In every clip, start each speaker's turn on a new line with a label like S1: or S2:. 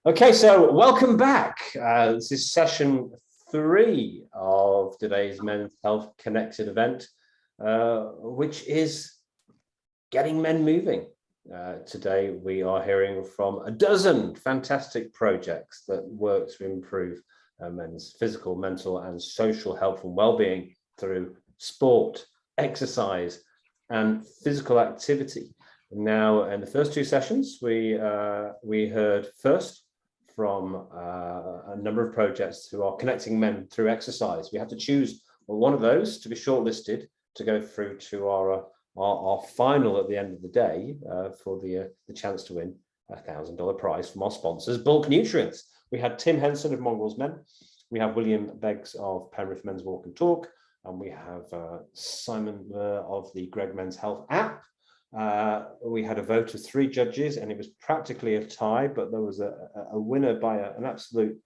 S1: Okay, so welcome back. This is session 3 of today's Men's Health Connected event, which is getting men moving. Today we are hearing from a dozen fantastic projects that work to improve men's physical, mental and social health and well-being through sport, exercise and physical activity. Now, in the first 2 sessions, we heard first from a number of projects who are connecting men through exercise. We have to choose one of those to be shortlisted to go through to our final at the end of the day for the chance to win a $1,000 prize from our sponsors, Bulk Nutrients. We had Tim Henson of Mongrels Men, we have William Beggs of Penrith Men's Walk and Talk, and we have Simon of the Greg Men's Health app. We had a vote of 3 judges and it was practically a tie, but there was a winner by an absolute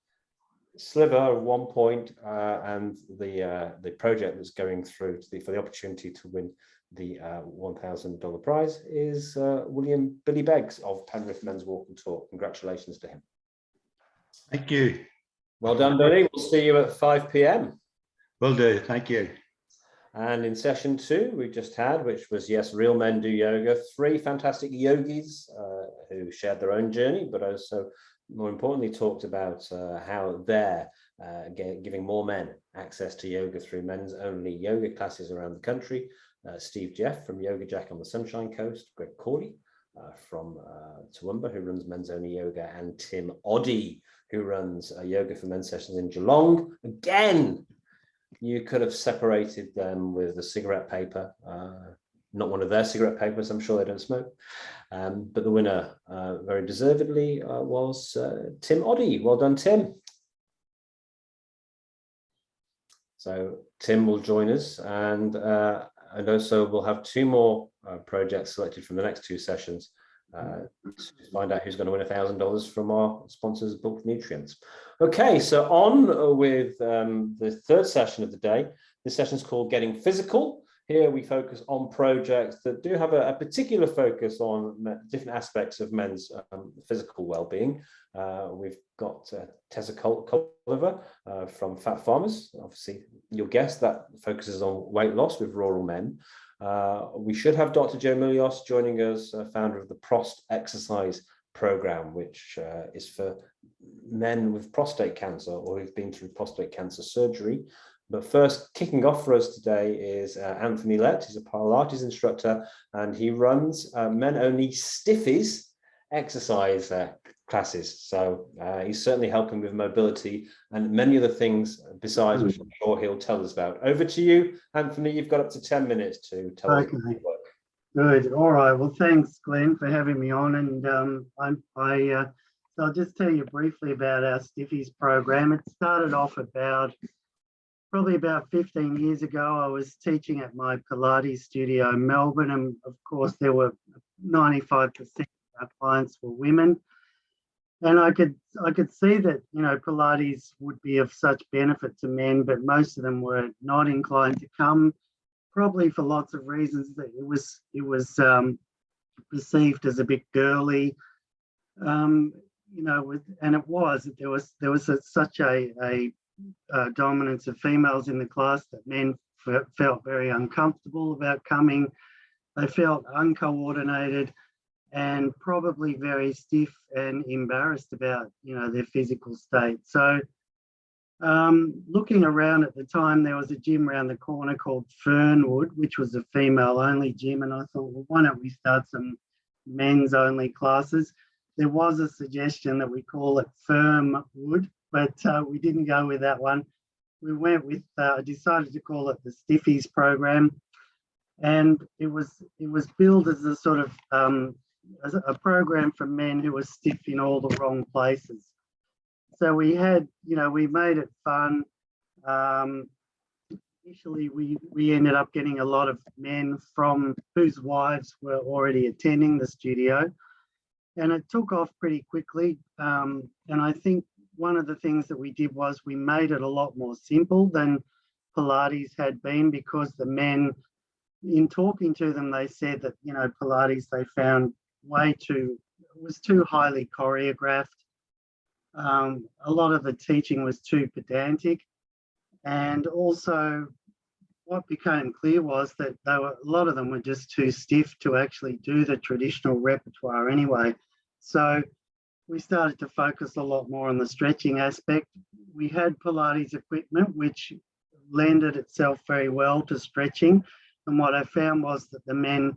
S1: sliver of 1 point, and the project that's going through for the opportunity to win the $1,000 prize is William Billy Beggs of Penrith Men's Walk and Talk. Congratulations to him.
S2: Thank you.
S1: Well done, Billy. We'll see you at 5 p.m.
S2: Will do. Thank you.
S1: And in session 2 we just had, which was Yes, Real Men Do Yoga, 3 fantastic yogis who shared their own journey, but also more importantly talked about how they're giving more men access to yoga through men's only yoga classes around the country. Steve Jeff from Yoga Jack on the Sunshine Coast, Greg Corley from Toowoomba, who runs men's only yoga, and Tim Oddie, who runs yoga for men's sessions in Geelong. Again, you could have separated them with a cigarette paper, not one of their cigarette papers, I'm sure they don't smoke. But the winner, very deservedly, was Tim Oddie. Well done, Tim. So Tim will join us, and also we'll have 2 more projects selected from the next 2 sessions to find out who's going to win $1,000 from our sponsors, Bulk Nutrients. Okay, so on with the 3rd session of the day. This session is called Getting Physical. Here we focus on projects that do have a particular focus on different aspects of men's physical well-being. We've got Tessa Culliver from Fat Farmers. Obviously, you'll guess that focuses on weight loss with rural men. We should have Dr. Joe Milios joining us, founder of the Prost Exercise Program, which is for men with prostate cancer or who've been through prostate cancer surgery. But first, kicking off for us today is Anthony Lett. He's a Pilates instructor and he runs men-only Stiffies exercise classes. So he's certainly helping with mobility and many other things besides, which I'm sure he'll tell us about. Over to you, Anthony. You've got up to 10 minutes to tell us about your work.
S3: Good. All right. Well, thanks, Glenn, for having me on. And so I'll just tell you briefly about our Stiffies program. It started off probably about 15 years ago. I was teaching at my Pilates studio in Melbourne, and of course there were 95% of our clients were women. And I could see that, you know, Pilates would be of such benefit to men, but most of them were not inclined to come, probably for lots of reasons. That it was perceived as a bit girly, you know, and it was. There was such a dominance of females in the class that men felt very uncomfortable about coming. They felt uncoordinated and probably very stiff and embarrassed about, you know, their physical state. So looking around at the time, there was a gym around the corner called Fernwood, which was a female-only gym, and I thought, well, why don't we start some men's-only classes? There was a suggestion that we call it Firmwood, but we didn't go with that one. We went with, decided to call it the Stiffies Program, and it was billed as a sort of as a program for men who were stiff in all the wrong places. So we had, you know, we made it fun. Initially, we ended up getting a lot of men from whose wives were already attending the studio, and it took off pretty quickly. And I think one of the things that we did was we made it a lot more simple than Pilates had been, because the men, in talking to them, they said that, you know, Pilates they found was too highly choreographed. A lot of the teaching was too pedantic, and also what became clear was that a lot of them were just too stiff to actually do the traditional repertoire anyway. So we started to focus a lot more on the stretching aspect. We had Pilates equipment, which lended itself very well to stretching. And what I found was that the men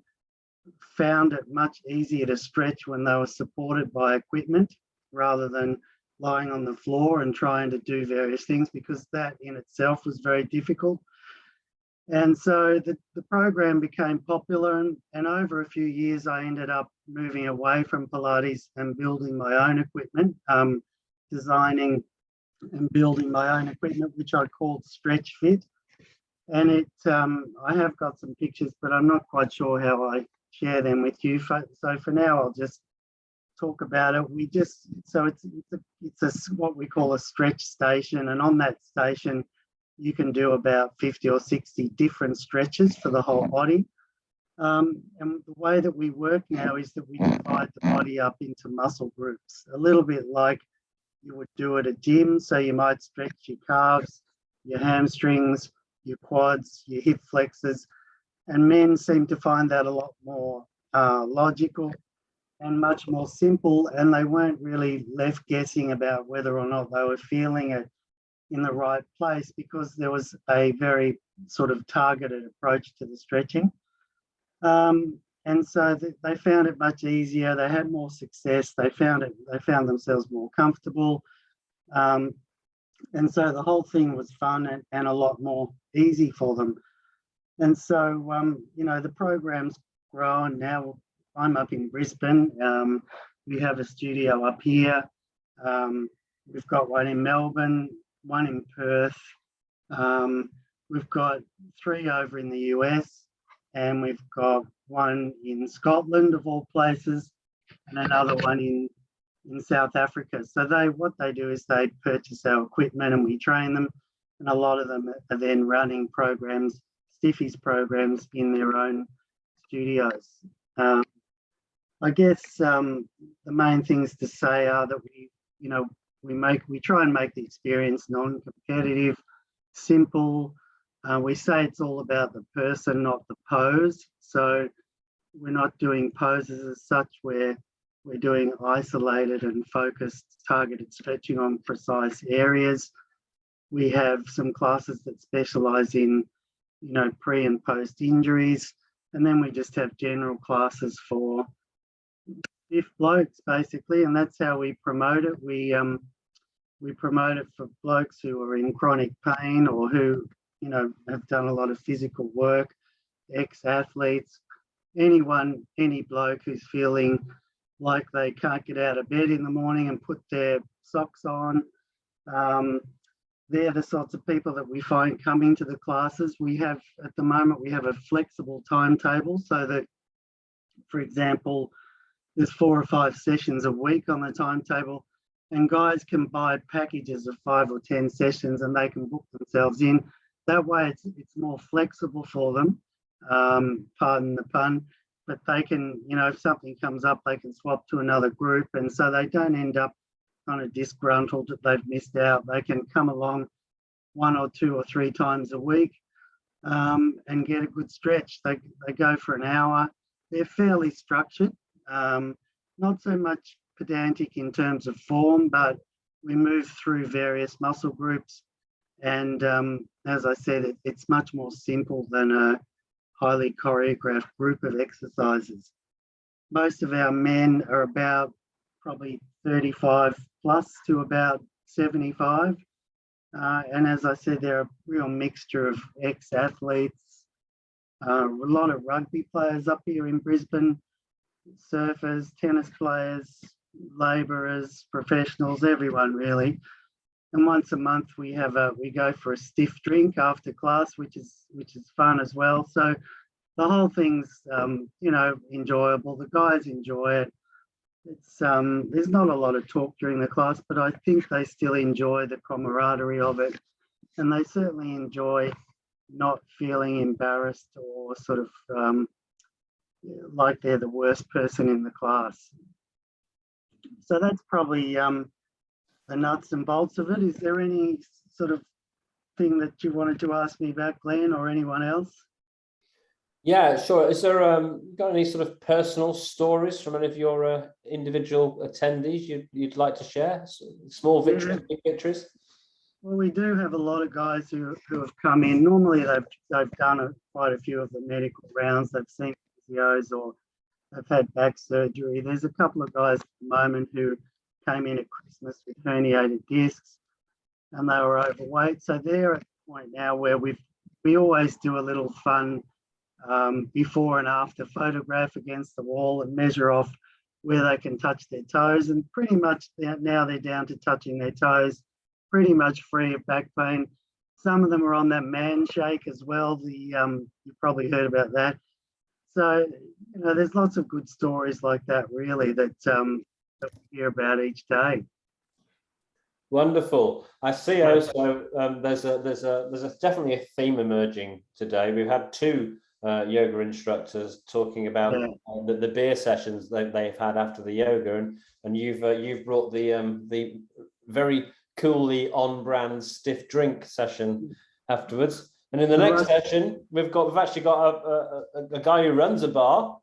S3: found it much easier to stretch when they were supported by equipment rather than lying on the floor and trying to do various things, because that in itself was very difficult. And so the program became popular, and over a few years, I ended up moving away from Pilates and building my own equipment, designing and building my own equipment, which I called Stretch Fit. And I have got some pictures, but I'm not quite sure how I share them with you. So for now, I'll just talk about it. It's what we call a stretch station, and on that station, you can do about 50 or 60 different stretches for the whole body. And the way that we work now is that we divide the body up into muscle groups, a little bit like you would do at a gym. So you might stretch your calves, your hamstrings, your quads, your hip flexors. And men seem to find that a lot more logical and much more simple. And they weren't really left guessing about whether or not they were feeling it in the right place, because there was a very sort of targeted approach to the stretching. And so they found it much easier. They had more success. They found themselves more comfortable. And so the whole thing was fun and a lot more easy for them. And so, the program's grown. Now I'm up in Brisbane. We have a studio up here. We've got one in Melbourne, one in Perth. We've got 3 over in the US, and we've got one in Scotland, of all places, and another one in South Africa. So what they do is they purchase our equipment and we train them, and a lot of them are then running programs, Stiffies programs, in their own studios. I guess the main things to say are that we try and make the experience non-competitive, simple. We say it's all about the person, not the pose. So we're not doing poses as such, where we're doing isolated and focused, targeted stretching on precise areas. We have some classes that specialize in, pre and post injuries. And then we just have general classes for stiff blokes, basically, and that's how we promote it. We promote it for blokes who are in chronic pain or who, have done a lot of physical work, ex-athletes, any bloke who's feeling like they can't get out of bed in the morning and put their socks on. They're the sorts of people that we find coming to the classes. At the moment, we have a flexible timetable, so that, for example, there's 4 or 5 sessions a week on the timetable, and guys can buy packages of 5 or 10 sessions and they can book themselves in. That way it's more flexible for them, pardon the pun, but they can, if something comes up, they can swap to another group, and so they don't end up kind of disgruntled that they've missed out. They can come along 1 or 2 or 3 times a week and get a good stretch. They go for an hour. They're fairly structured, not so much pedantic in terms of form, but we move through various muscle groups. And as I said, it's much more simple than a highly choreographed group of exercises. Most of our men are about probably 35 plus to about 75. And as I said, they're a real mixture of ex-athletes, a lot of rugby players up here in Brisbane, surfers, tennis players, labourers, professionals, everyone really. And once a month we go for a stiff drink after class, which is fun as well. So the whole thing's enjoyable. The guys enjoy it. It's there's not a lot of talk during the class, but I think they still enjoy the camaraderie of it, and they certainly enjoy not feeling embarrassed or sort of like they're the worst person in the class. So that's probably nuts and bolts of it. Is there any sort of thing that you wanted to ask me about, Glenn, or anyone else?
S1: Yeah, sure. Is there got any sort of personal stories from any of your individual attendees you'd like to share? Small victories, big victories?
S3: Well, we do have a lot of guys who have come in. Normally, they've done quite a few of the medical rounds. They've seen physios or they've had back surgery. There's a couple of guys at the moment who came in at Christmas with herniated discs and they were overweight. So they're at the point now where we always do a little fun before and after photograph against the wall and measure off where they can touch their toes. And pretty much now they're down to touching their toes, pretty much free of back pain. Some of them are on that man shake as well. You probably heard about that. So, there's lots of good stories like that, really, that we hear about each day.
S1: Wonderful. I see also there's definitely a theme emerging today. We've had two yoga instructors talking about the beer sessions that they've had after the yoga, and you've brought the very coolly on-brand stiff drink session afterwards. And in the next session, we've actually got a guy who runs a bar,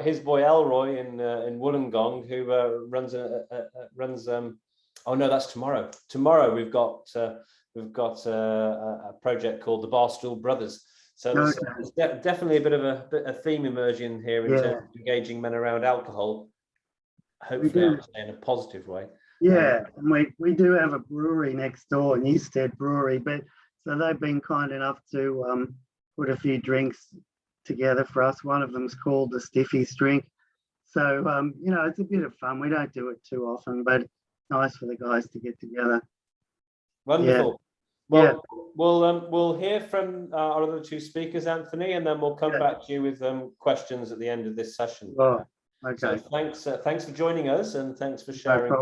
S1: his boy Elroy in Wollongong, who runs. Oh no, that's tomorrow. Tomorrow we've got a project called the Barstool Brothers. So there's definitely a bit of a theme emerging here in terms of engaging men around alcohol. Hopefully, in a positive way.
S3: Yeah, and we do have a brewery next door, Newstead Brewery, but so they've been kind enough to put a few drinks together for us. One of them's called the Stiffies drink. So it's a bit of fun. We don't do it too often, but it's nice for the guys to get together.
S1: Wonderful. Well, we'll hear from our other two speakers, Anthony, and then we'll come back to you with questions at the end of this session.
S3: Oh, okay.
S1: So thanks for joining us, and thanks for sharing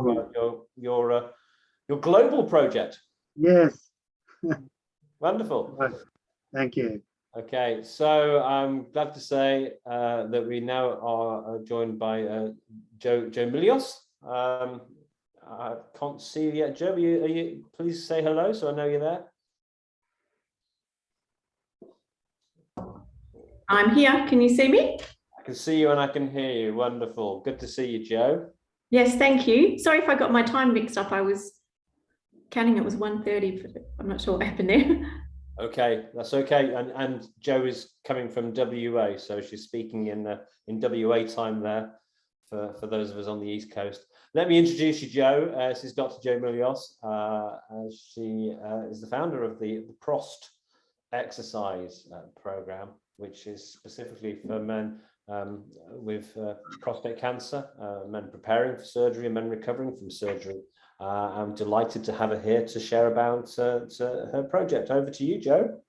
S1: your global project.
S3: Yes.
S1: Wonderful.
S3: Right. Thank you.
S1: Okay, so I'm glad to say that we now are joined by Joe Milios. I can't see you yet, Joe. Are you please say hello so I know you're there?
S4: I'm here. Can you see me?
S1: I can see you and I can hear you. Wonderful. Good to see you, Joe.
S4: Yes, thank you. Sorry if I got my time mixed up. I was counting it was 1:30. I'm not sure what happened there.
S1: Okay, that's okay. And Joe is coming from WA, so she's speaking in WA time there for those of us on the East Coast. Let me introduce you, Joe. This is Dr. Joe Milios. She is the founder of the PROST exercise program, which is specifically for men with prostate cancer, men preparing for surgery and men recovering from surgery. I'm delighted to have her here to share about her project. Over to you, Joe.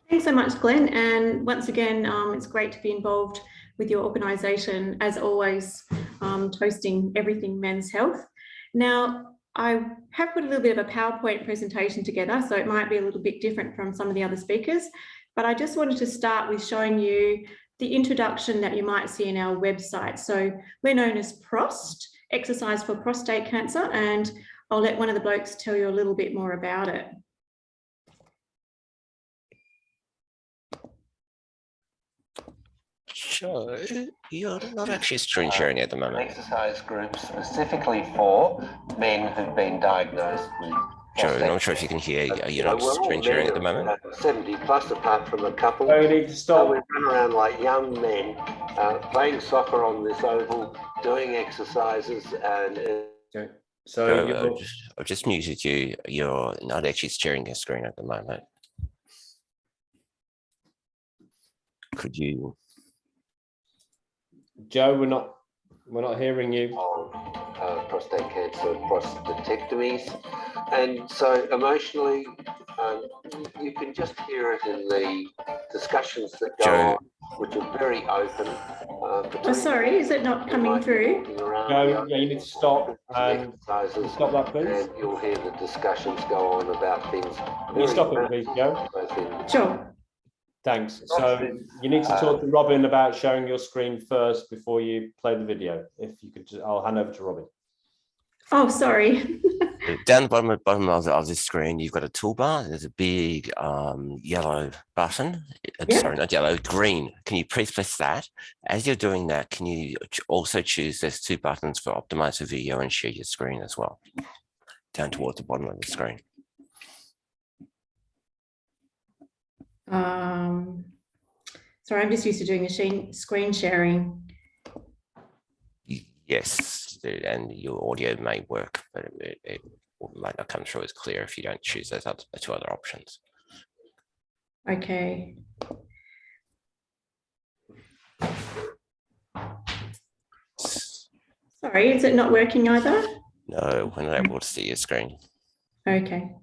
S4: Thanks so much, Glenn. And once again, it's great to be involved with your organisation, as always, toasting everything men's health. Now, I have put a little bit of a PowerPoint presentation together, so it might be a little bit different from some of the other speakers, but I just wanted to start with showing you the introduction that you might see in our website. So we're known as PROST, Exercise for Prostate Cancer, and I'll let one of the blokes tell you a little bit more about it.
S5: So you're not actually screen sharing at the moment.
S6: Exercise group specifically for men who've been diagnosed with.
S5: Joe, I'm not sure if you can hear. You're not screen sharing at the moment.
S6: 70 plus apart from a couple.
S1: Oh, you need to stop.
S6: So we run around like young men, playing soccer on this oval, doing exercises, and.
S1: Okay. So
S5: I've just muted you. You're not actually sharing your screen at the moment. Could you?
S1: Joe, we're not hearing you.
S6: Prostate cancer, prostatectomies, and so emotionally, you can just hear it in the discussions that go on, which are very open.
S4: Oh, sorry, is it not coming through?
S1: No, yeah, you need to stop and stop that, please.
S6: And you'll hear the discussions go on about things.
S1: Can you stop it, please, Joe?
S4: Sure.
S1: Thanks. So you need to talk to Robin about sharing your screen first before you play the video. If you could, I'll hand over to Robin.
S4: Oh, sorry.
S5: Down the bottom of this screen, you've got a toolbar. There's a big yellow button.
S4: Yep.
S5: Sorry, not yellow, green. Can you please press that? As you're doing that, can you also choose there's 2 buttons for optimize the video and share your screen as well, down towards the bottom of the screen.
S4: Sorry, I'm just used to doing the screen sharing.
S5: Yes, and your audio may work, but it might not come through as clear if you don't choose those 2 other options.
S4: Okay. Sorry, is it not working either?
S5: No, we're not able to see your screen.
S4: Okay.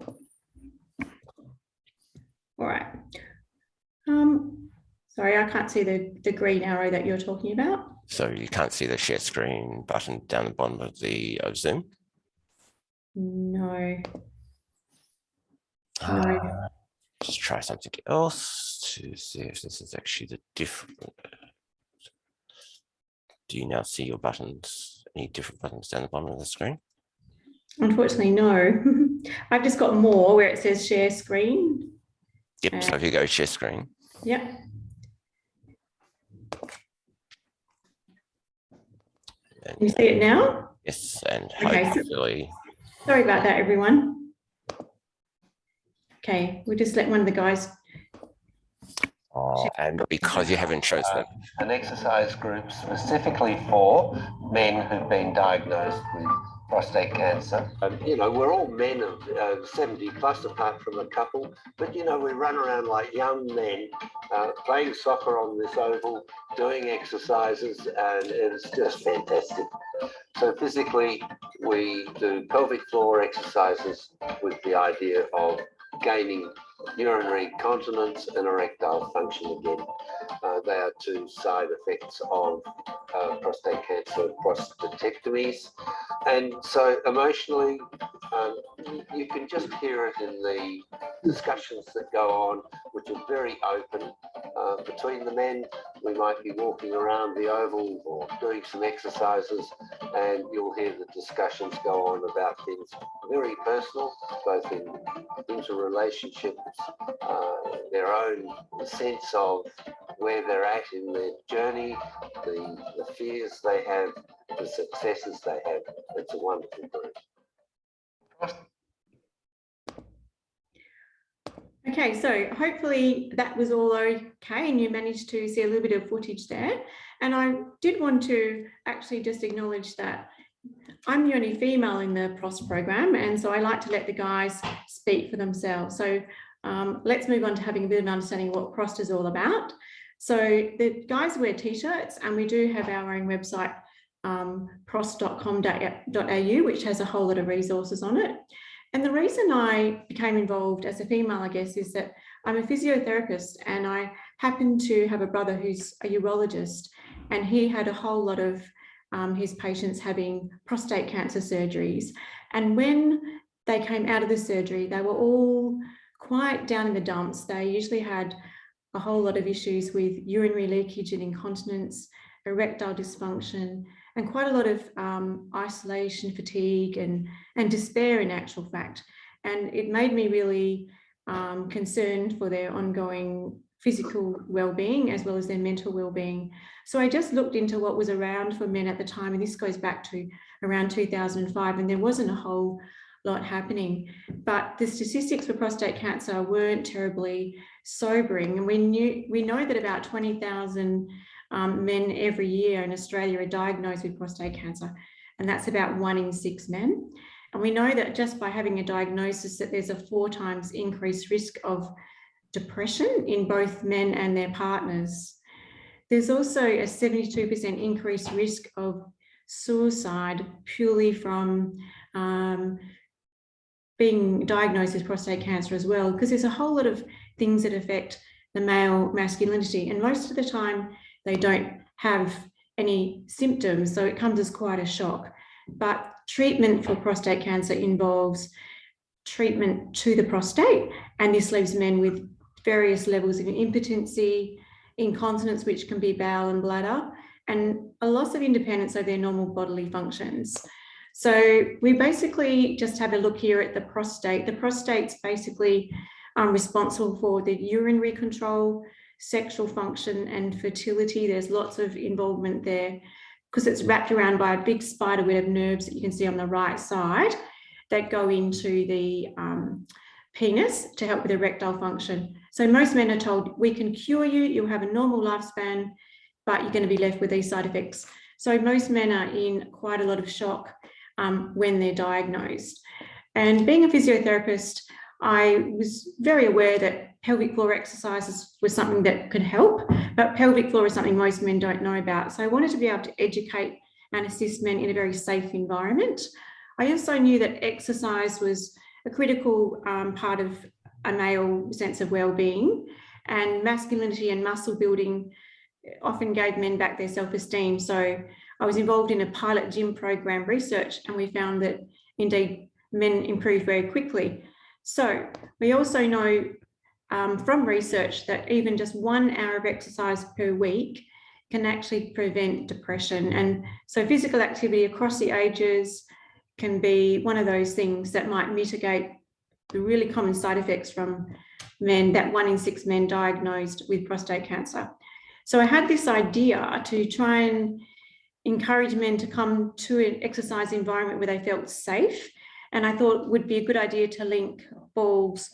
S4: All right. Sorry, I can't see the green arrow that you're talking about.
S5: So you can't see the share screen button down the bottom of the Zoom?
S4: No. No.
S5: Just try something else to see if this is actually the different. Do you now see your buttons, any different buttons down the bottom of the screen?
S4: Unfortunately, no. I've just got more where it says share screen.
S5: Yep, so if you go share screen.
S4: Yep. Can you see it now?
S5: Yes, and
S4: Okay,
S5: hopefully.
S4: Sorry about that, everyone. Okay, we'll just let one of the guys.
S5: And because you haven't chosen
S6: an exercise group specifically for men who've been diagnosed with prostate cancer. You know, we're all men of 70 plus, apart from a couple, but you know, we run around like young men, playing soccer on this oval, doing exercises, and it's just fantastic. So physically, we do pelvic floor exercises with the idea of gaining urinary continence and erectile function again. They are 2 side effects of prostate cancer prostatectomies. And so emotionally, you can just hear it in the discussions that go on, which are very open. Between the men, we might be walking around the oval or doing some exercises, and you'll hear the discussions go on about things very personal, both in interrelationships, their own sense of where they're at in their journey, the fears they have, the successes they have. It's a wonderful group.
S4: Okay, so hopefully that was all okay and you managed to see a little bit of footage there. And I did want to actually just acknowledge that I'm the only female in the PROS program, and so I like to let the guys speak for themselves. So let's move on to having a bit of an understanding of what PROS is all about. So the guys wear t-shirts, and we do have our own website, pros.com.au, which has a whole lot of resources on it. And the reason I became involved as a female, I guess, is that I'm a physiotherapist, and I happen to have a brother who's a urologist, and he had a whole lot of his patients having prostate cancer surgeries. And when they came out of the surgery, they were all quite down in the dumps. They usually had a whole lot of issues with urinary leakage and incontinence, erectile dysfunction, and quite a lot of isolation, fatigue, and despair in actual fact. And it made me really concerned for their ongoing physical well-being as well as their mental well-being. So I just looked into what was around for men at the time, and this goes back to around 2005, and there wasn't a whole lot happening. But the statistics for prostate cancer weren't terribly sobering, and we know that about 20,000 men every year in Australia are diagnosed with prostate cancer, and that's about 1 in 6 men. And we know that just by having a diagnosis that there's a 4 times increased risk of depression in both men and their partners. There's also a 72% increased risk of suicide purely from being diagnosed with prostate cancer as well, because there's a whole lot of things that affect the male masculinity, and most of the time they don't have any symptoms, so it comes as quite a shock. But treatment for prostate cancer involves treatment to the prostate, and this leaves men with various levels of impotency, incontinence, which can be bowel and bladder, and a loss of independence of their normal bodily functions. So we basically just have a look here at the prostate. The prostate's basically responsible for the urinary control, sexual function and fertility. There's lots of involvement there because it's wrapped around by a big spider web of nerves that you can see on the right side that go into the penis to help with erectile function. So most men are told, we can cure you, you'll have a normal lifespan, but you're going to be left with these side effects. So most men are in quite a lot of shock when they're diagnosed. And being a physiotherapist, I was very aware that pelvic floor exercises was something that could help, but pelvic floor is something most men don't know about. So I wanted to be able to educate and assist men in a very safe environment. I also knew that exercise was a critical part of a male sense of well-being, and masculinity and muscle building often gave men back their self-esteem. So I was involved in a pilot gym program research, and we found that indeed men improved very quickly. So we also know from research that even just 1 hour of exercise per week can actually prevent depression. And so physical activity across the ages can be one of those things that might mitigate the really common side effects from men, that 1 in 6 men diagnosed with prostate cancer. So I had this idea to try and encourage men to come to an exercise environment where they felt safe. And I thought it would be a good idea to link balls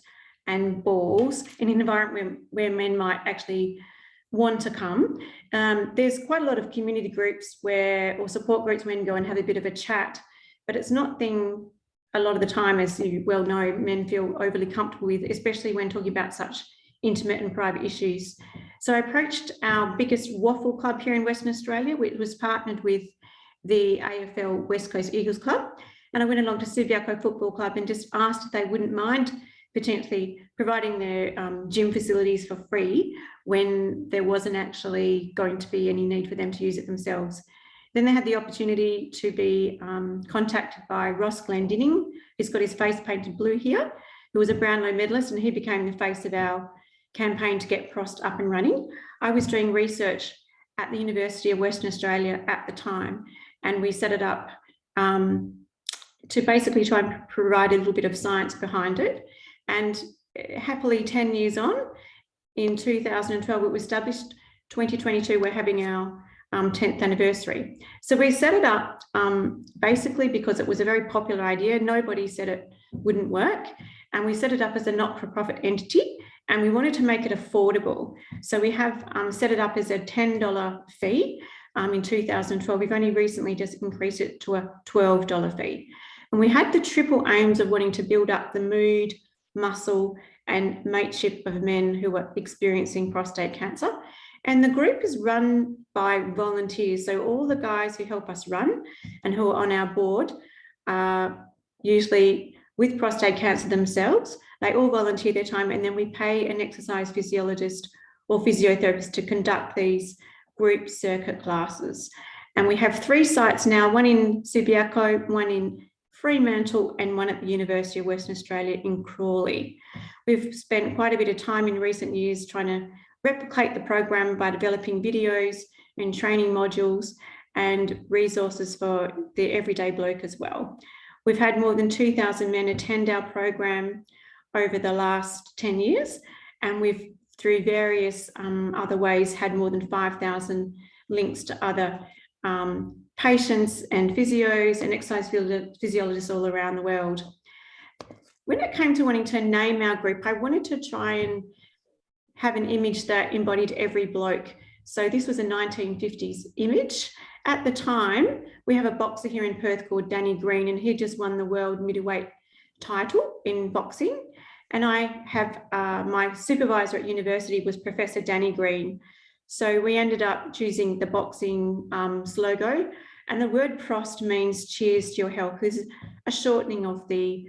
S4: and balls in an environment where men might actually want to come. There's quite a lot of community groups or support groups where men go and have a bit of a chat, but it's not a lot of the time, as you well know, men feel overly comfortable with, especially when talking about such intimate and private issues. So I approached our biggest waffle club here in Western Australia, which was partnered with the AFL West Coast Eagles Club. And I went along to Subiaco Football Club and just asked if they wouldn't mind potentially providing their gym facilities for free when there wasn't actually going to be any need for them to use it themselves. Then they had the opportunity to be contacted by Ross Glendinning, who's got his face painted blue here, who was a Brownlow medalist, and he became the face of our campaign to get PROST up and running. I was doing research at the University of Western Australia at the time, and we set it up to basically try and provide a little bit of science behind it. And happily 10 years on, in 2012, it was established. 2022, we're having our 10th anniversary. So we set it up basically because it was a very popular idea. Nobody said it wouldn't work. And we set it up as a not-for-profit entity, and we wanted to make it affordable. So we have set it up as a $10 fee in 2012. We've only recently just increased it to a $12 fee. And we had the triple aims of wanting to build up the mood, muscle, and mateship of men who are experiencing prostate cancer. And the group is run by volunteers. So all the guys who help us run and who are on our board are usually with prostate cancer themselves. They all volunteer their time, and then we pay an exercise physiologist or physiotherapist to conduct these group circuit classes. And we have 3 sites now, one in Subiaco, one in Fremantle, and one at the University of Western Australia in Crawley. We've spent quite a bit of time in recent years trying to replicate the program by developing videos and training modules and resources for the everyday bloke as well. We've had more than 2,000 men attend our program over the last 10 years, and we've, through various other ways, had more than 5,000 links to other patients and physios and exercise physiologists all around the world. When it came to wanting to name our group, I wanted to try and have an image that embodied every bloke. So this was a 1950s image. At the time, we have a boxer here in Perth called Danny Green, and he just won the world middleweight title in boxing. And I have my supervisor at university was Professor Danny Green. So we ended up choosing the boxing slogan, and the word PROST means cheers to your health. This is a shortening of the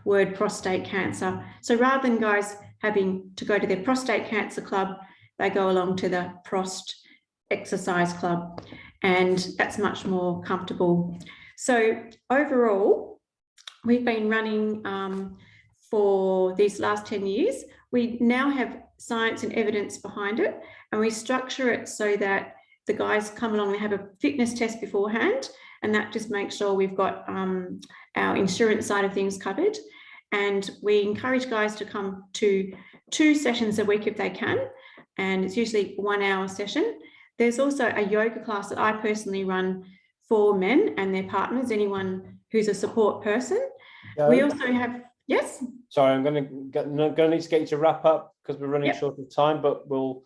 S4: word prostate cancer. So rather than guys having to go to their prostate cancer club, they go along to the PROST exercise club, and that's much more comfortable. So overall, we've been running for these last 10 years. We now have science and evidence behind it, and we structure it so that the guys come along and have a fitness test beforehand, and that just makes sure we've got our insurance side of things covered. And we encourage guys to come to 2 sessions a week if they can, and it's usually 1 hour session. There's also a yoga class that I personally run for men and their partners, anyone who's a support person. We also have, yes?
S1: Sorry, I'm going to need to get you to wrap up because we're running short of time, but we'll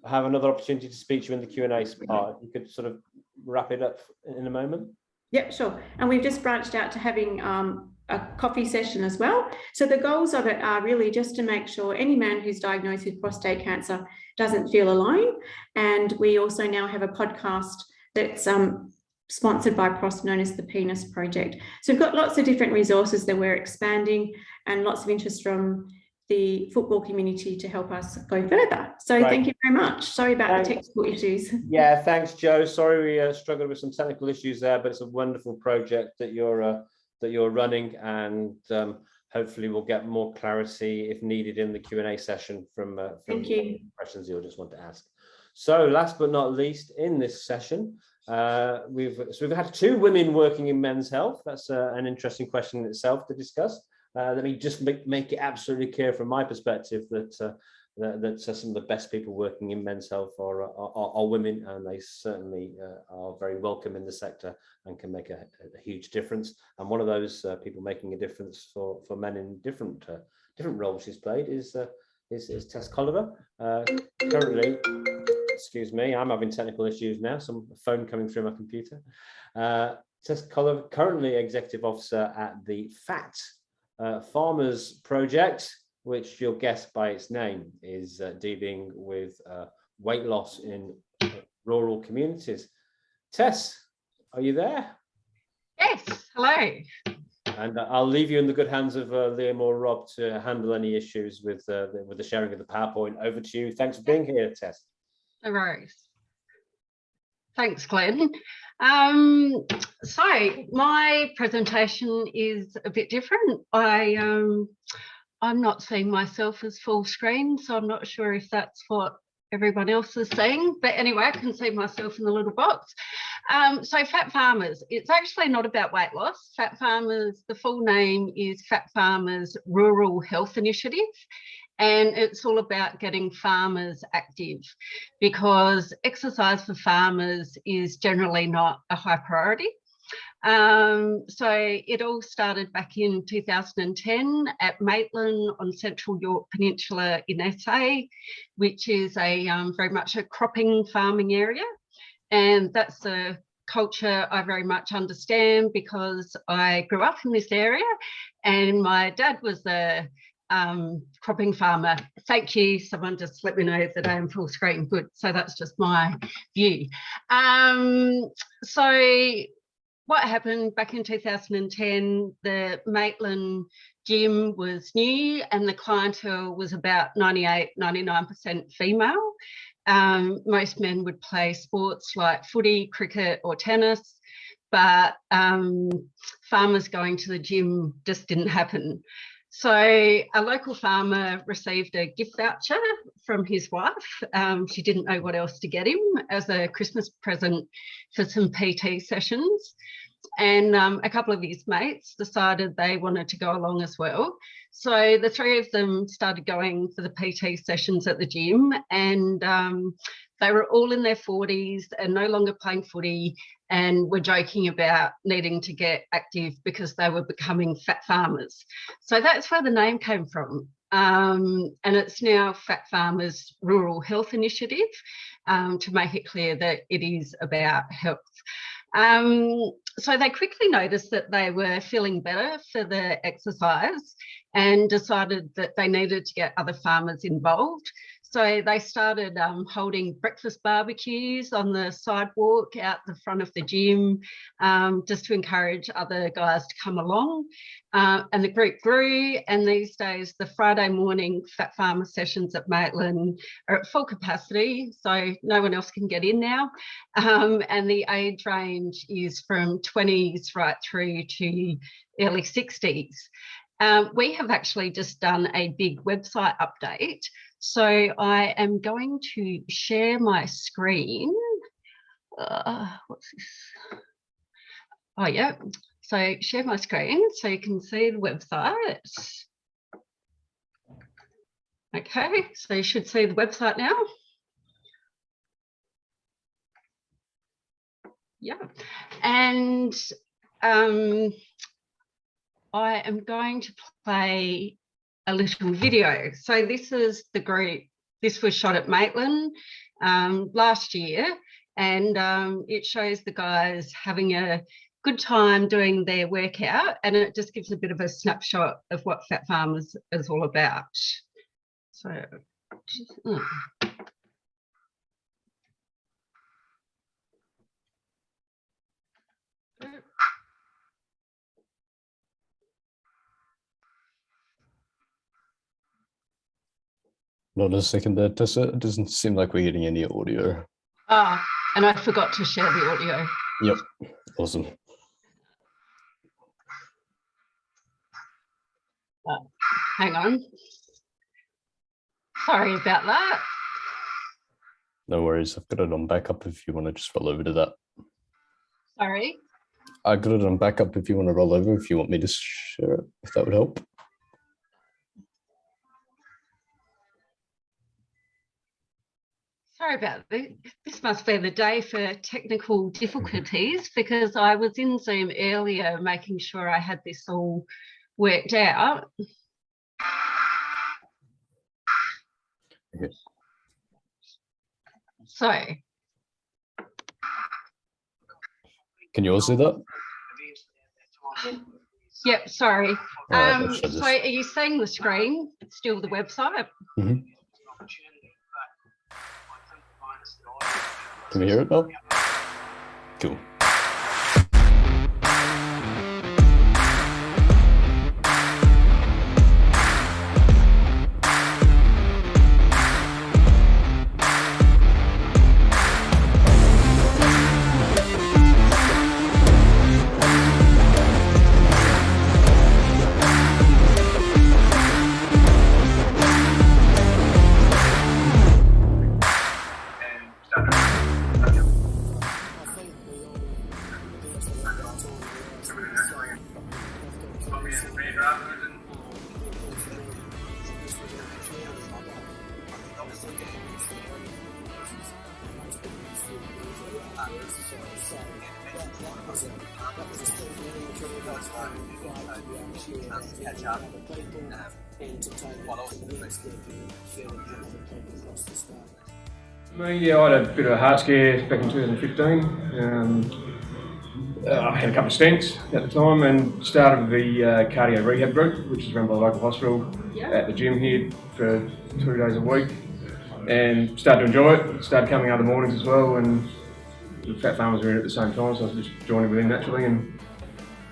S1: have another opportunity to speak to you in the Q&A part. You could sort of wrap it up in a moment.
S4: Yep, sure. And we've just branched out to having a coffee session as well. So the goals of it are really just to make sure any man who's diagnosed with prostate cancer doesn't feel alone. And we also now have a podcast that's sponsored by PROS, known as the Penis Project. So we've got lots of different resources that we're expanding and lots of interest from the football community to help us go further. So Thank you very much. Sorry about the technical issues.
S1: Yeah, thanks, Joe. Sorry we struggled with some technical issues there, but it's a wonderful project that you're running, and hopefully we'll get more clarity if needed in the Q&A session from questions you'll just want to ask. So last but not least in this session, we've had 2 women working in men's health. That's an interesting question in itself to discuss. Let me just make it absolutely clear from my perspective that some of the best people working in men's health are women, and they certainly are very welcome in the sector and can make a huge difference. And one of those people making a difference for men in different roles she's played is Tess Colliver. Currently, excuse me, I'm having technical issues now, some phone coming through my computer. Tess Colliver, currently Executive Officer at the FAT Farmers Project, which you'll guess by its name is dealing with weight loss in rural communities. Tess, are you there?
S7: Yes, hello.
S1: And I'll leave you in the good hands of Liam or Rob to handle any issues with the sharing of the PowerPoint. Over to you. Thanks for being here, Tess.
S7: No worries. Thanks, Glenn. So my presentation is a bit different. I'm not seeing myself as full screen, so I'm not sure if that's what everyone else is seeing. But anyway, I can see myself in the little box. So Fat Farmers, it's actually not about weight loss. Fat Farmers, the full name is Fat Farmers Rural Health Initiative. And it's all about getting farmers active, because exercise for farmers is generally not a high priority. So it all started back in 2010 at Maitland on Central York Peninsula in SA, which is a very much a cropping farming area. And that's a culture I very much understand because I grew up in this area and my dad was a cropping farmer. Thank you. Someone just let me know that I am full screen. Good. So that's just my view. So what happened back in 2010, the Maitland gym was new and the clientele was about 98–99% female. Most men would play sports like footy, cricket or tennis, but farmers going to the gym just didn't happen. So a local farmer received a gift voucher from his wife. She didn't know what else to get him as a Christmas present for some PT sessions. And a couple of his mates decided they wanted to go along as well. So the 3 of them started going for the PT sessions at the gym, and they were all in their 40s and no longer playing footy, and were joking about needing to get active because they were becoming fat farmers. So that's where the name came from. And it's now Fat Farmers Rural Health Initiative, to make it clear that it is about health. So they quickly noticed that they were feeling better for the exercise and decided that they needed to get other farmers involved. So they started holding breakfast barbecues on the sidewalk out the front of the gym, just to encourage other guys to come along. And the group grew, and these days the Friday morning Fat Farmer sessions at Maitland are at full capacity, so no one else can get in now. And the age range is from 20s right through to early 60s. We have actually just done a big website update. So I am going to share my screen. What's this? Oh, yeah. So share my screen so you can see the website. Okay, so you should see the website now. Yeah, and I am going to play a little video. So this is the group. This was shot at Maitland last year, and it shows the guys having a good time doing their workout, and it just gives a bit of a snapshot of what Fat Farmers is all about. So,
S8: Not a second there, Tessa. It doesn't seem like we're getting any audio.
S7: and I forgot to share the audio.
S8: Yep, awesome.
S7: Hang on. Sorry about that.
S8: No worries. I've got it on backup if you want to just roll over to that.
S7: Sorry.
S8: I got it on backup if you want to roll over, if you want me to share it, if that would help.
S7: Sorry about this. This must be the day for technical difficulties, because I was in Zoom earlier making sure I had this all worked out.
S8: Okay.
S7: So.
S8: Can you all see that?
S7: Yep, sorry.
S8: Right,
S7: so are you seeing the screen, still the website?
S8: Mm-hmm. Can we hear it now? Cool.
S9: Yeah, I had a bit of a heart scare back in 2015. I had a couple of stents at the time and started the cardio rehab group, which is run by the local hospital at the gym here for 2 days a week, and started to enjoy it. Started coming other mornings as well, and the Fat Farmers were in at the same time, so I was just joining with them naturally, and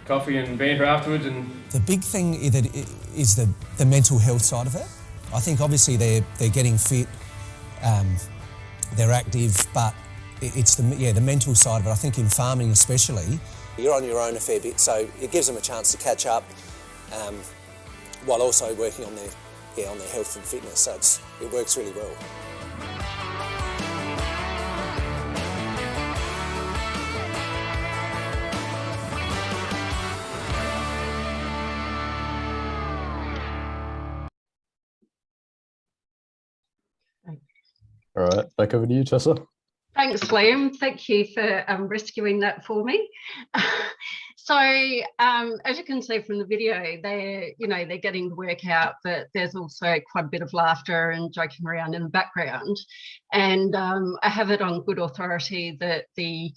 S9: coffee and banter afterwards. And
S10: the big thing is the mental health side of it. I think obviously they're getting fit, they're active, but it's the mental side of it. I think in farming especially, you're on your own a fair bit, so it gives them a chance to catch up while also working on their health and fitness. So it works really well.
S8: All right, back over to you, Tessa.
S7: Thanks, Liam. Thank you for rescuing that for me. So as you can see from the video, they're getting the workout, but there's also quite a bit of laughter and joking around in the background. And I have it on good authority that the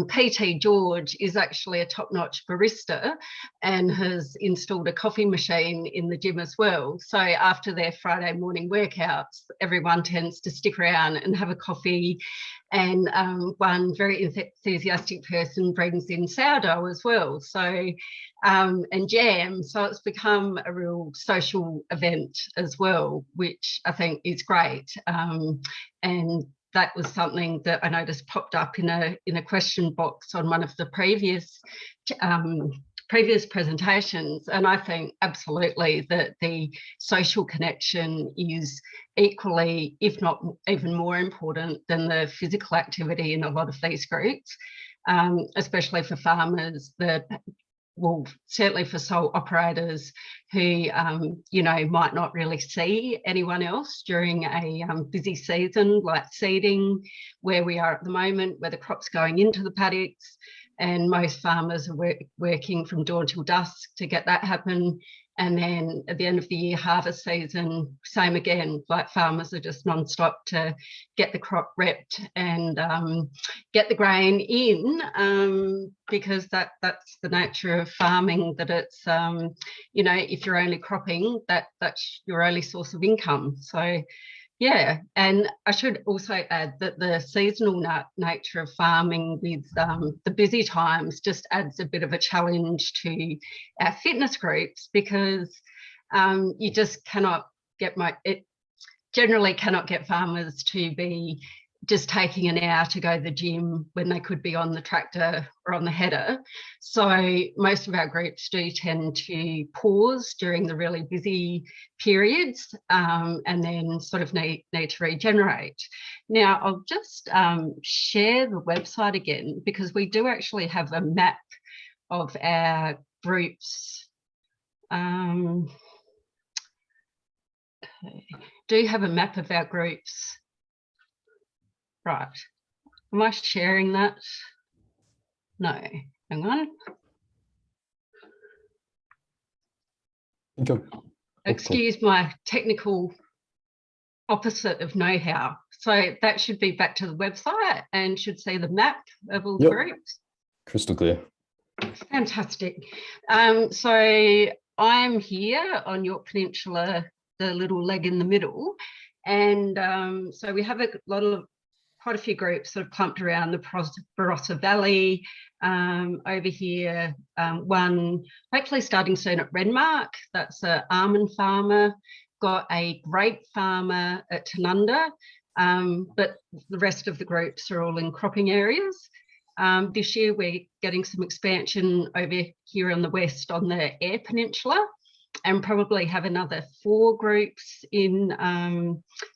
S7: PT George is actually a top-notch barista and has installed a coffee machine in the gym as well. So after their Friday morning workouts, everyone tends to stick around and have a coffee. And one very enthusiastic person brings in sourdough as well, so and jam. So it's become a real social event as well, which I think is great. And that was something that I noticed popped up in a question box on one of the previous presentations, and I think absolutely that the social connection is equally, if not even more important than the physical activity in a lot of these groups. especially for farmers, well, certainly for sole operators who, you know, might not really see anyone else during a busy season like seeding, where we are at the moment, where the crop's going into the paddocks, and most farmers are working from dawn till dusk to get that happen. And then at the end of the year, harvest season, same again, like farmers are just non-stop to get the crop repped and get the grain in, because that's the nature of farming, that it's, you know, if you're only cropping, that's your only source of income. So yeah, and I should also add that the seasonal nature of farming with the busy times just adds a bit of a challenge to our fitness groups, because you just cannot get generally cannot get farmers to be just taking an hour to go to the gym when they could be on the tractor or on the header. So most of our groups do tend to pause during the really busy periods, and then sort of need to regenerate. Now, I'll just share the website again, because we do actually have a map of our groups. Okay. Do have a map of our groups. Right, am I sharing that? No, hang on. Excuse my technical opposite of know-how. So that should be back to the website and should see the map of all the groups.
S8: Crystal clear.
S7: Fantastic. So I'm here on York Peninsula, the little leg in the middle. And so we have quite a few groups sort of clumped around the Barossa Valley. Over here, one hopefully starting soon at Renmark, that's an almond farmer, got a grape farmer at Tanunda, but the rest of the groups are all in cropping areas. This year we're getting some expansion over here on the west on the Eyre Peninsula, and probably have another 4 groups in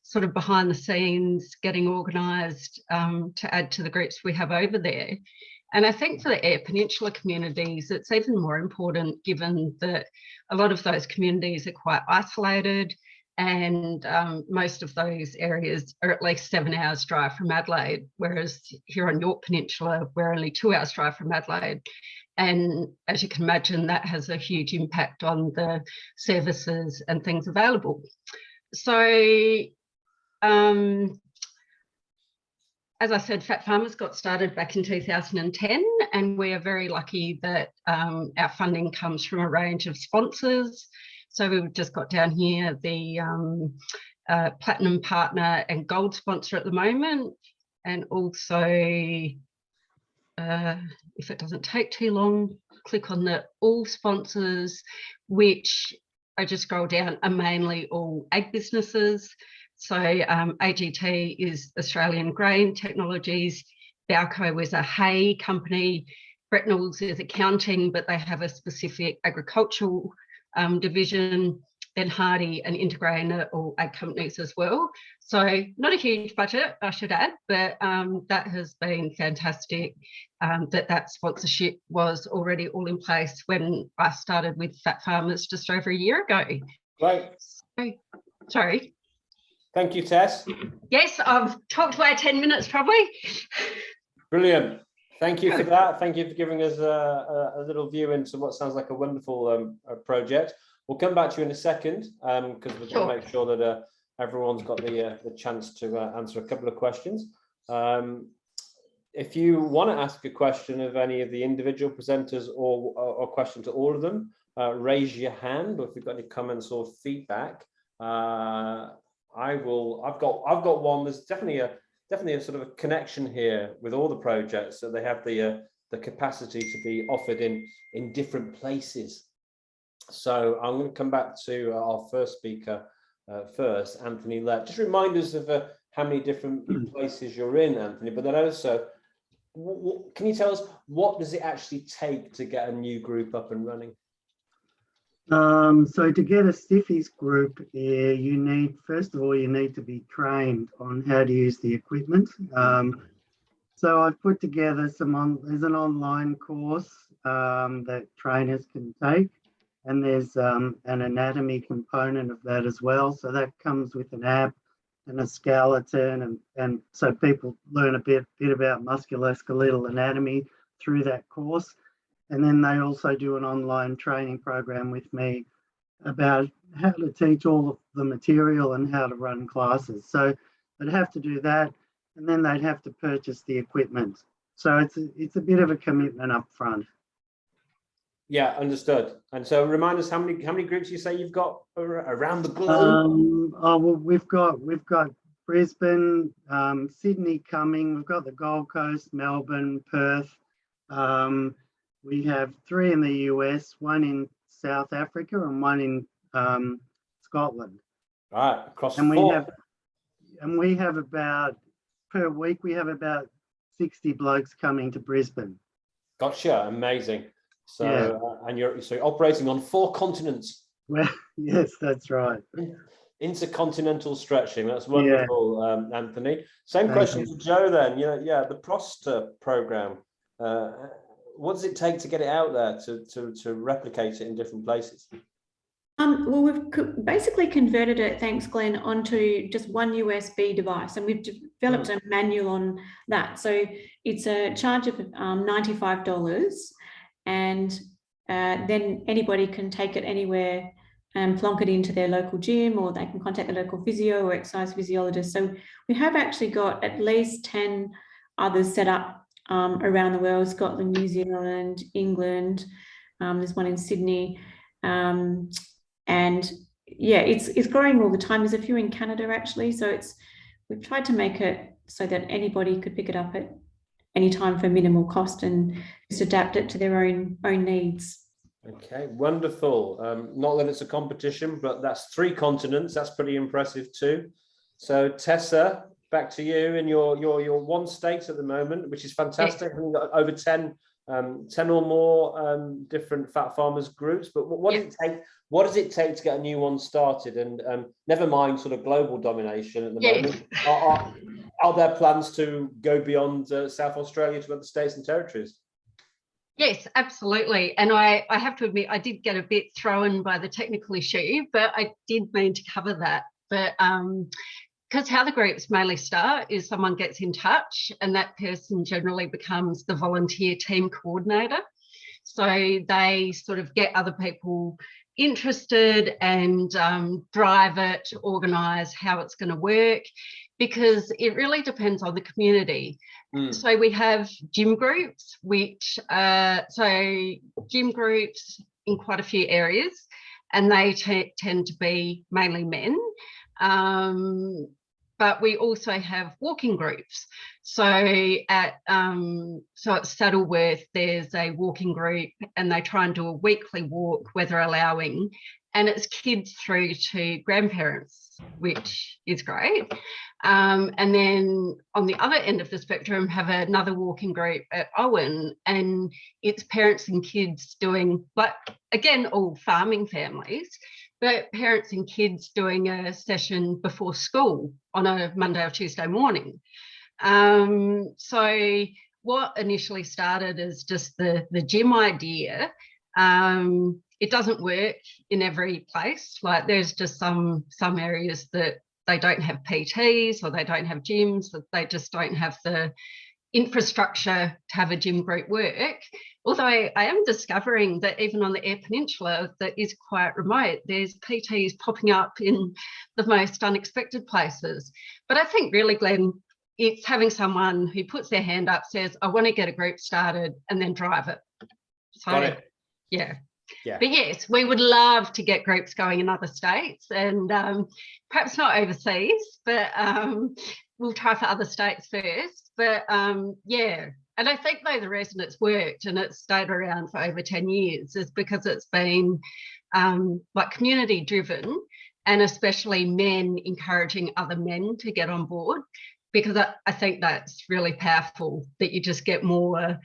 S7: sort of behind the scenes getting organised to add to the groups we have over there. And I think for the Eyre Peninsula communities, it's even more important, given that a lot of those communities are quite isolated, and most of those areas are at least 7 hours drive from Adelaide, whereas here on York Peninsula, we're only 2 hours drive from Adelaide. And as you can imagine, that has a huge impact on the services and things available. So, as I said, Fat Farmers got started back in 2010, and we are very lucky that our funding comes from a range of sponsors. So we've just got down here the Platinum Partner and Gold sponsor at the moment, and also if it doesn't take too long, click on the all sponsors, which I just scroll down, are mainly all ag businesses. So AGT is Australian Grain Technologies, Balco is a hay company, Bretnall's is accounting, but they have a specific agricultural division. Then Hardy and Integrain are all ag companies as well. So not a huge budget, I should add, but that has been fantastic, that sponsorship was already all in place when I started with Fat Farmers just over a year ago.
S1: Right.
S7: So, sorry.
S1: Thank you, Tess.
S7: Yes, I've talked away 10 minutes probably.
S1: Brilliant. Thank you for that. Thank you for giving us a little view into what sounds like a wonderful project. We'll come back to you in a second, because we're going to make sure that everyone's got the chance to answer a couple of questions. If you want to ask a question of any of the individual presenters, or a question to all of them, raise your hand, or if you've got any comments or feedback. I've got one. There's definitely a sort of a connection here with all the projects, so they have the capacity to be offered in different places. So I'm going to come back to our first speaker first, Anthony Lett. Just remind us of how many different places you're in, Anthony, but then also, can you tell us what does it actually take to get a new group up and running?
S3: So to get a Stiffies group, you need, first of all, you need to be trained on how to use the equipment. So I've put together there's an online course that trainers can take, and there's an anatomy component of that as well. So that comes with an app and a skeleton, and so people learn a bit about musculoskeletal anatomy through that course. And then they also do an online training program with me about how to teach all of the material and how to run classes. So they'd have to do that, and then they'd have to purchase the equipment. So it's a bit of a commitment up front.
S1: Yeah, understood. And so remind us how many groups you say you've got around the globe?
S3: Well, we've got Brisbane, Sydney coming. We've got the Gold Coast, Melbourne, Perth. We have 3 in the US, 1 in South Africa, and 1 in Scotland.
S1: Right, across
S3: And
S1: 4.
S3: we have about, per week, we have about 60 blokes coming to Brisbane.
S1: Gotcha, amazing. So,
S3: Yeah.
S1: and you're operating on 4 continents.
S3: Well, yes, that's right.
S1: Intercontinental stretching. That's wonderful, Anthony. Same
S3: Thank
S1: question
S3: you.
S1: to Joe then. The PROSTA program. What does it take to get it out there to replicate it in different places?
S4: Well, we've basically converted it, thanks Glenn, onto just one USB device, and we've developed a manual on that. So it's a charge of $95, and then anybody can take it anywhere and plonk it into their local gym, or they can contact the local physio or exercise physiologist. So we have actually got at least 10 others set up around the world: Scotland, New Zealand, England. There's one in Sydney. And yeah, it's growing all the time. There's a few in Canada actually. So we've tried to make it so that anybody could pick it up at any time for minimal cost and just adapt it to their own needs.
S1: Okay, wonderful. Not that it's a competition, but that's 3 continents. That's pretty impressive too. So Tessa, back to you in your one state at the moment, which is fantastic. We've got over 10 or more different fat farmers groups. But what does it take? What does it take to get a new one started? And never mind sort of global domination at the moment. Are there plans to go beyond South Australia to other states and territories?
S7: Yes, absolutely. And I have to admit, I did get a bit thrown by the technical issue, but I did mean to cover that. But because how the groups mainly start is someone gets in touch, and that person generally becomes the volunteer team coordinator. So they sort of get other people interested and drive it, organise how it's going to work, because it really depends on the community. So we have gym groups, which gym groups in quite a few areas, and they tend to be mainly men. But we also have walking groups. So at Saddleworth, there's a walking group, and they try and do a weekly walk, weather allowing, and it's kids through to grandparents, which is great. And then on the other end of the spectrum, have another walking group at Owen, and it's parents and kids doing, like, again, all farming families, but parents and kids doing a session before school on a Monday or Tuesday morning. So what initially started as just the gym idea, it doesn't work in every place. Like, there's just some areas that they don't have PTs, or they don't have gyms, that they just don't have the infrastructure to have a gym group work. Although I am discovering that even on the Eyre Peninsula, that is quite remote, there's PTs popping up in the most unexpected places. But I think really, Glenn, it's having someone who puts their hand up, says, I want to get a group started, and then drive it. So,
S1: got it.
S7: Yeah.
S1: Yeah.
S7: But yes, we would love to get groups going in other states, and perhaps not overseas, but we'll try for other states first. But yeah, and I think though the reason it's worked and it's stayed around for over 10 years is because it's been like community driven, and especially men encouraging other men to get on board, because I think that's really powerful, that you just get more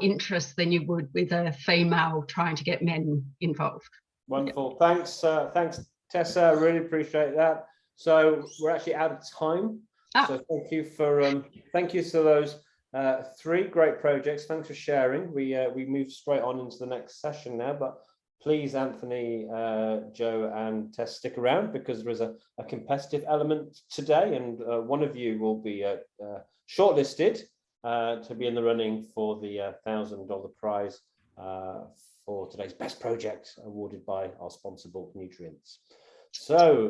S7: interest than you would with a female trying to get men involved.
S1: Wonderful. Thanks, Tessa. I really appreciate that. So we're actually out of time. So thank you for those Three great projects. Thanks for sharing. We move straight on into the next session now, but please, Anthony, Joe, and Tess, stick around because there is a competitive element today, and one of you will be shortlisted to be in the running for the $1,000 prize for today's best project awarded by our sponsor, Bulk Nutrients. So